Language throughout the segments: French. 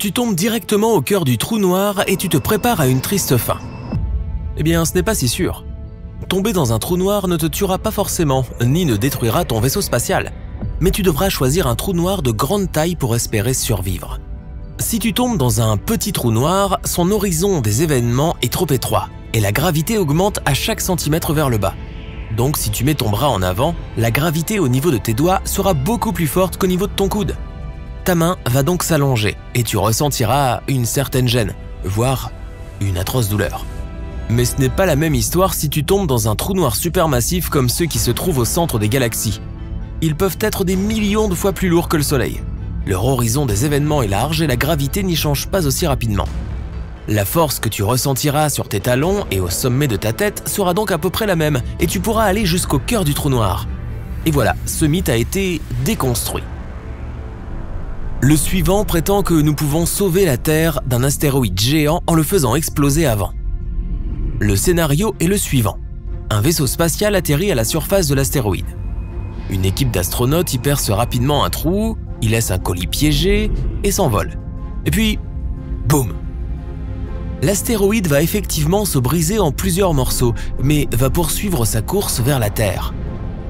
Tu tombes directement au cœur du trou noir et tu te prépares à une triste fin. Eh bien, ce n'est pas si sûr. Tomber dans un trou noir ne te tuera pas forcément, ni ne détruira ton vaisseau spatial. Mais tu devras choisir un trou noir de grande taille pour espérer survivre. Si tu tombes dans un petit trou noir, son horizon des événements est trop étroit et la gravité augmente à chaque centimètre vers le bas. Donc si tu mets ton bras en avant, la gravité au niveau de tes doigts sera beaucoup plus forte qu'au niveau de ton coude. Ta main va donc s'allonger et tu ressentiras une certaine gêne, voire une atroce douleur. Mais ce n'est pas la même histoire si tu tombes dans un trou noir supermassif comme ceux qui se trouvent au centre des galaxies. Ils peuvent être des millions de fois plus lourds que le Soleil. Leur horizon des événements est large et la gravité n'y change pas aussi rapidement. La force que tu ressentiras sur tes talons et au sommet de ta tête sera donc à peu près la même et tu pourras aller jusqu'au cœur du trou noir. Et voilà, ce mythe a été déconstruit. Le suivant prétend que nous pouvons sauver la Terre d'un astéroïde géant en le faisant exploser avant. Le scénario est le suivant. Un vaisseau spatial atterrit à la surface de l'astéroïde. Une équipe d'astronautes y perce rapidement un trou, y laisse un colis piégé et s'envole. Et puis, boum! L'astéroïde va effectivement se briser en plusieurs morceaux, mais va poursuivre sa course vers la Terre.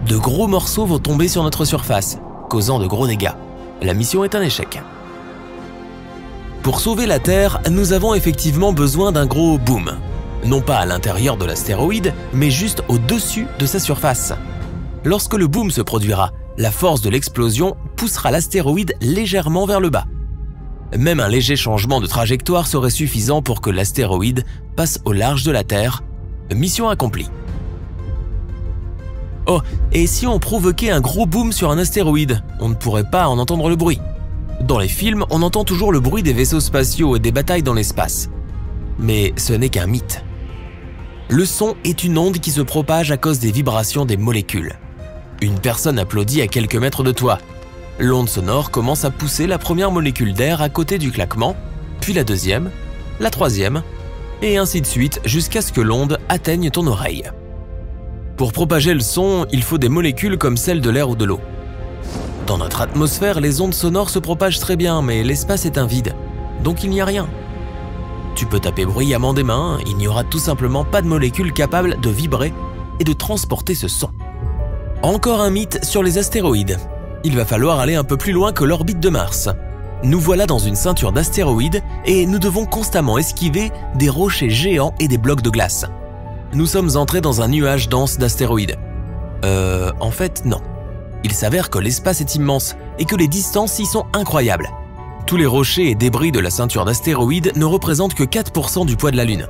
De gros morceaux vont tomber sur notre surface, causant de gros dégâts. La mission est un échec. Pour sauver la Terre, nous avons effectivement besoin d'un gros boom. Non pas à l'intérieur de l'astéroïde, mais juste au-dessus de sa surface. Lorsque le boom se produira, la force de l'explosion poussera l'astéroïde légèrement vers le bas. Même un léger changement de trajectoire serait suffisant pour que l'astéroïde passe au large de la Terre. Mission accomplie. Oh, et si on provoquait un gros boom sur un astéroïde, on ne pourrait pas en entendre le bruit. Dans les films, on entend toujours le bruit des vaisseaux spatiaux et des batailles dans l'espace. Mais ce n'est qu'un mythe. Le son est une onde qui se propage à cause des vibrations des molécules. Une personne applaudit à quelques mètres de toi. L'onde sonore commence à pousser la première molécule d'air à côté du claquement, puis la deuxième, la troisième, et ainsi de suite jusqu'à ce que l'onde atteigne ton oreille. Pour propager le son, il faut des molécules comme celles de l'air ou de l'eau. Dans notre atmosphère, les ondes sonores se propagent très bien, mais l'espace est un vide, donc il n'y a rien. Tu peux taper bruyamment des mains, il n'y aura tout simplement pas de molécules capables de vibrer et de transporter ce son. Encore un mythe sur les astéroïdes. Il va falloir aller un peu plus loin que l'orbite de Mars. Nous voilà dans une ceinture d'astéroïdes et nous devons constamment esquiver des rochers géants et des blocs de glace. Nous sommes entrés dans un nuage dense d'astéroïdes. En fait, non. Il s'avère que l'espace est immense et que les distances y sont incroyables. Tous les rochers et débris de la ceinture d'astéroïdes ne représentent que 4% du poids de la Lune.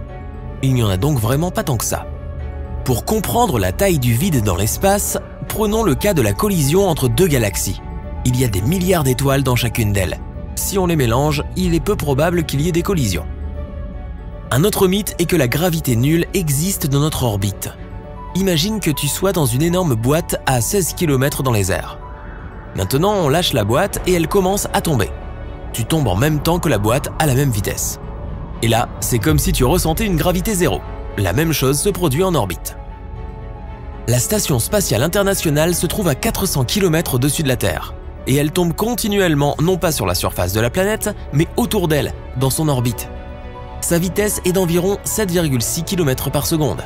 Il n'y en a donc vraiment pas tant que ça. Pour comprendre la taille du vide dans l'espace, prenons le cas de la collision entre deux galaxies. Il y a des milliards d'étoiles dans chacune d'elles. Si on les mélange, il est peu probable qu'il y ait des collisions. Un autre mythe est que la gravité nulle existe dans notre orbite. Imagine que tu sois dans une énorme boîte à 16 km dans les airs. Maintenant, on lâche la boîte et elle commence à tomber. Tu tombes en même temps que la boîte à la même vitesse. Et là, c'est comme si tu ressentais une gravité zéro. La même chose se produit en orbite. La Station spatiale internationale se trouve à 400 km au-dessus de la Terre. Et elle tombe continuellement, non pas sur la surface de la planète, mais autour d'elle, dans son orbite. Sa vitesse est d'environ 7,6 km par seconde.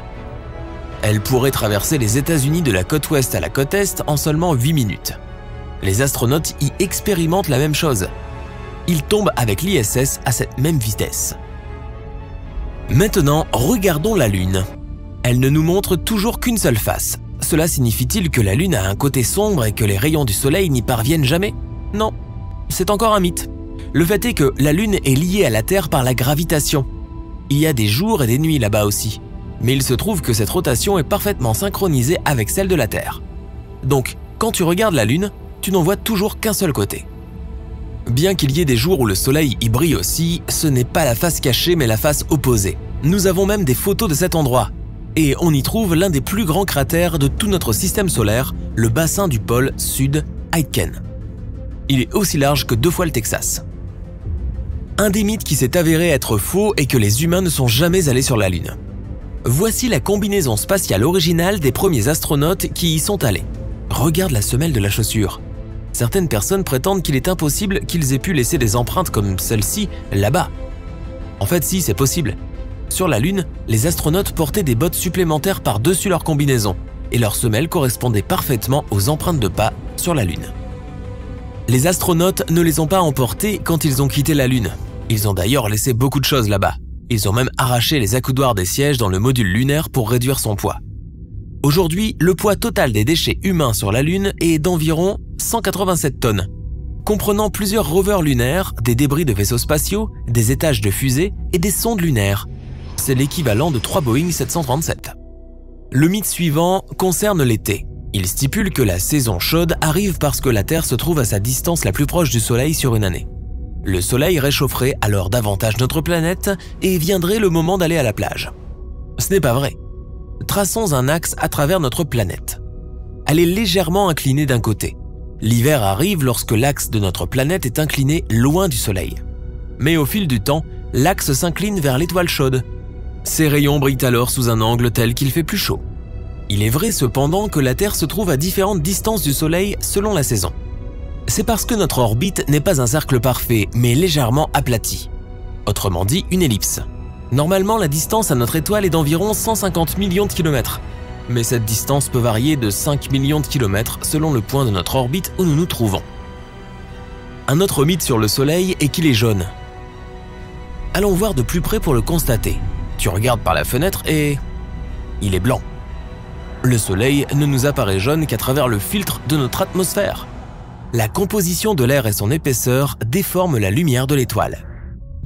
Elle pourrait traverser les États-Unis de la côte ouest à la côte est en seulement 8 minutes. Les astronautes y expérimentent la même chose. Ils tombent avec l'ISS à cette même vitesse. Maintenant, regardons la Lune. Elle ne nous montre toujours qu'une seule face. Cela signifie-t-il que la Lune a un côté sombre et que les rayons du Soleil n'y parviennent jamais? Non, c'est encore un mythe. Le fait est que la Lune est liée à la Terre par la gravitation. Il y a des jours et des nuits là-bas aussi. Mais il se trouve que cette rotation est parfaitement synchronisée avec celle de la Terre. Donc, quand tu regardes la Lune, tu n'en vois toujours qu'un seul côté. Bien qu'il y ait des jours où le Soleil y brille aussi, ce n'est pas la face cachée mais la face opposée. Nous avons même des photos de cet endroit. Et on y trouve l'un des plus grands cratères de tout notre système solaire, le bassin du pôle sud, Aitken. Il est aussi large que 2 fois le Texas. Un des mythes qui s'est avéré être faux est que les humains ne sont jamais allés sur la Lune. Voici la combinaison spatiale originale des premiers astronautes qui y sont allés. Regarde la semelle de la chaussure. Certaines personnes prétendent qu'il est impossible qu'ils aient pu laisser des empreintes comme celle-ci là-bas. En fait, si, c'est possible. Sur la Lune, les astronautes portaient des bottes supplémentaires par-dessus leur combinaison et leurs semelles correspondaient parfaitement aux empreintes de pas sur la Lune. Les astronautes ne les ont pas emportés quand ils ont quitté la Lune. Ils ont d'ailleurs laissé beaucoup de choses là-bas. Ils ont même arraché les accoudoirs des sièges dans le module lunaire pour réduire son poids. Aujourd'hui, le poids total des déchets humains sur la Lune est d'environ 187 tonnes, comprenant plusieurs rovers lunaires, des débris de vaisseaux spatiaux, des étages de fusées et des sondes lunaires. C'est l'équivalent de 3 Boeing 737. Le mythe suivant concerne l'été. Il stipule que la saison chaude arrive parce que la Terre se trouve à sa distance la plus proche du Soleil sur une année. Le Soleil réchaufferait alors davantage notre planète et viendrait le moment d'aller à la plage. Ce n'est pas vrai. Traçons un axe à travers notre planète. Elle est légèrement inclinée d'un côté. L'hiver arrive lorsque l'axe de notre planète est incliné loin du Soleil. Mais au fil du temps, l'axe s'incline vers l'étoile chaude. Ses rayons brillent alors sous un angle tel qu'il fait plus chaud. Il est vrai cependant que la Terre se trouve à différentes distances du Soleil selon la saison. C'est parce que notre orbite n'est pas un cercle parfait, mais légèrement aplati. Autrement dit, une ellipse. Normalement, la distance à notre étoile est d'environ 150 millions de kilomètres. Mais cette distance peut varier de 5 millions de kilomètres selon le point de notre orbite où nous nous trouvons. Un autre mythe sur le Soleil est qu'il est jaune. Allons voir de plus près pour le constater. Tu regardes par la fenêtre et... il est blanc. Le Soleil ne nous apparaît jaune qu'à travers le filtre de notre atmosphère. La composition de l'air et son épaisseur déforment la lumière de l'étoile.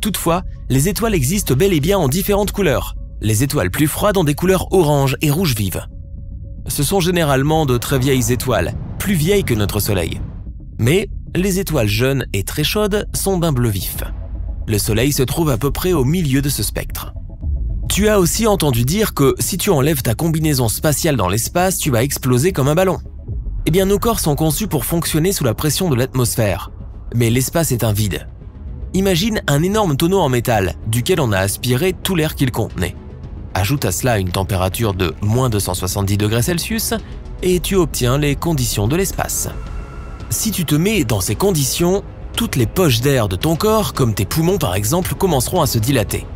Toutefois, les étoiles existent bel et bien en différentes couleurs. Les étoiles plus froides ont des couleurs orange et rouge vive. Ce sont généralement de très vieilles étoiles, plus vieilles que notre Soleil. Mais les étoiles jeunes et très chaudes sont d'un bleu vif. Le Soleil se trouve à peu près au milieu de ce spectre. Tu as aussi entendu dire que si tu enlèves ta combinaison spatiale dans l'espace, tu vas exploser comme un ballon. Eh bien, nos corps sont conçus pour fonctionner sous la pression de l'atmosphère. Mais l'espace est un vide. Imagine un énorme tonneau en métal, duquel on a aspiré tout l'air qu'il contenait. Ajoute à cela une température de moins 270 degrés Celsius et tu obtiens les conditions de l'espace. Si tu te mets dans ces conditions, toutes les poches d'air de ton corps, comme tes poumons par exemple, commenceront à se dilater.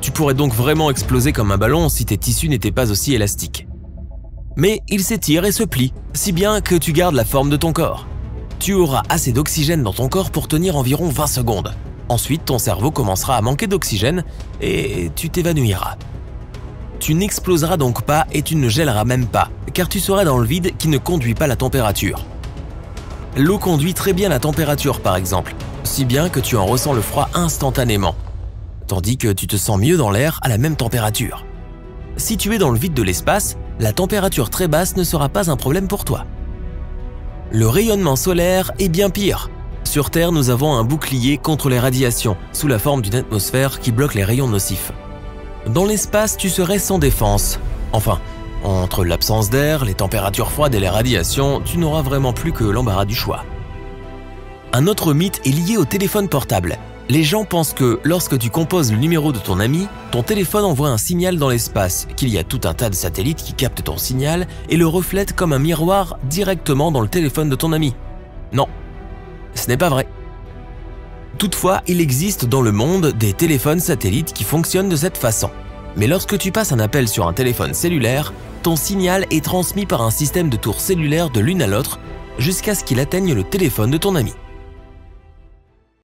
Tu pourrais donc vraiment exploser comme un ballon si tes tissus n'étaient pas aussi élastiques. Mais ils s'étirent et se plient, si bien que tu gardes la forme de ton corps. Tu auras assez d'oxygène dans ton corps pour tenir environ 20 secondes. Ensuite, ton cerveau commencera à manquer d'oxygène et tu t'évanouiras. Tu n'exploseras donc pas et tu ne gèleras même pas, car tu seras dans le vide qui ne conduit pas la température. L'eau conduit très bien la température par exemple, si bien que tu en ressens le froid instantanément, tandis que tu te sens mieux dans l'air à la même température. Si tu es dans le vide de l'espace, la température très basse ne sera pas un problème pour toi. Le rayonnement solaire est bien pire. Sur Terre, nous avons un bouclier contre les radiations, sous la forme d'une atmosphère qui bloque les rayons nocifs. Dans l'espace, tu serais sans défense. Enfin, entre l'absence d'air, les températures froides et les radiations, tu n'auras vraiment plus que l'embarras du choix. Un autre mythe est lié au téléphone portable. Les gens pensent que lorsque tu composes le numéro de ton ami, ton téléphone envoie un signal dans l'espace, qu'il y a tout un tas de satellites qui captent ton signal et le reflètent comme un miroir directement dans le téléphone de ton ami. Non, ce n'est pas vrai. Toutefois, il existe dans le monde des téléphones satellites qui fonctionnent de cette façon. Mais lorsque tu passes un appel sur un téléphone cellulaire, ton signal est transmis par un système de tours cellulaires de l'une à l'autre jusqu'à ce qu'il atteigne le téléphone de ton ami.